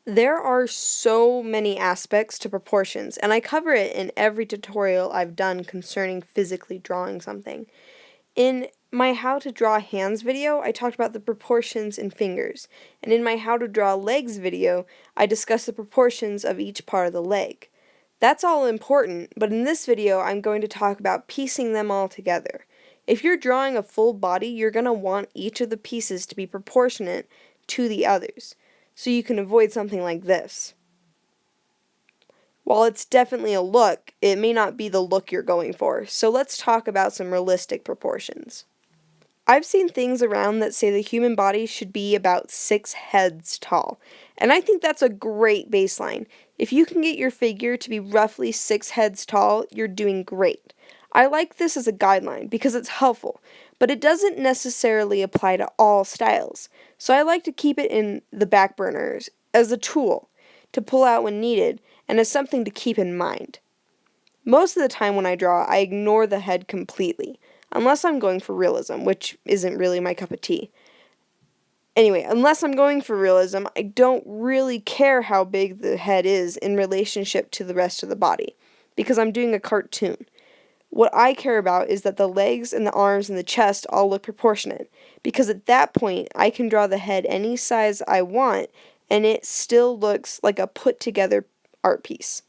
There are so many aspects to proportions, and I cover it in every tutorial I've done concerning physically drawing something. In my how to draw hands video, I talked about the proportions in fingers, and in my how to draw legs video, I discussed the proportions of each part of the leg. That's all important, but in this video, I'm going to talk about piecing them all together. If you're drawing a full body, you're going to want each of the pieces to be proportionate to the others, so you can avoid something like this. While it's definitely a look, it may not be the look you're going for, so let's talk about some realistic proportions. I've seen things around that say the human body should be about 6 heads tall, and I think that's a great baseline. If you can get your figure to be roughly 6 heads tall, you're doing great. I like this as a guideline because it's helpful, but it doesn't necessarily apply to all styles, so I like to keep it in the back burners as a tool to pull out when needed and as something to keep in mind. Most of the time when I draw, I ignore the head completely, unless I'm going for realism, which isn't really my cup of tea. Anyway, unless I'm going for realism, I don't really care how big the head is in relationship to the rest of the body, because I'm doing a cartoon. What I care about is that the legs and the arms and the chest all look proportionate, because at that point, I can draw the head any size I want, and it still looks like a put-together art piece.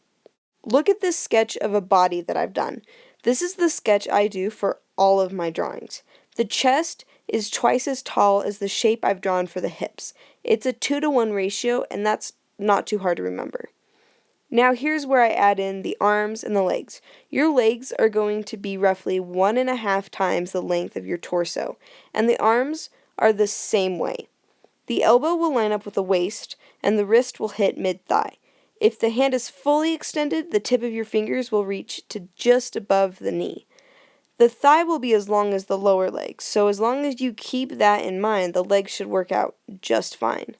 Look at this sketch of a body that I've done. This is the sketch I do for all of my drawings. The chest is twice as tall as the shape I've drawn for the hips. It's a 2-to-1 ratio, and that's not too hard to remember. Now here's where I add in the arms and the legs. Your legs are going to be roughly 1.5 times the length of your torso, and the arms are the same way. The elbow will line up with the waist, and the wrist will hit mid-thigh. If the hand is fully extended, the tip of your fingers will reach to just above the knee. The thigh will be as long as the lower leg, so as long as you keep that in mind, the legs should work out just fine.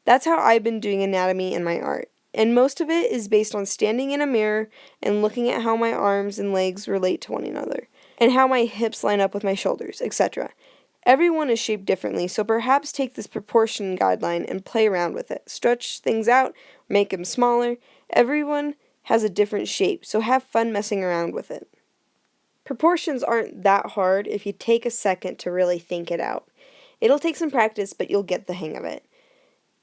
That's how I've been doing anatomy in my art, and most of it is based on standing in a mirror and looking at how my arms and legs relate to one another, and how my hips line up with my shoulders, etc. Everyone is shaped differently, so perhaps take this proportion guideline and play around with it. Stretch things out, make them smaller. Everyone has a different shape, so have fun messing around with it. Proportions aren't that hard if you take a second to really think it out. It'll take some practice, but you'll get the hang of it.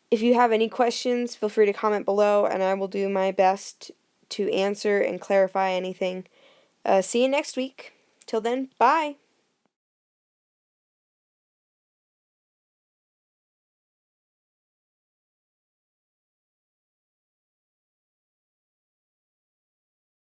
If you have any questions, feel free to comment below, and I will do my best to answer and clarify anything. See you next week. Till then, bye!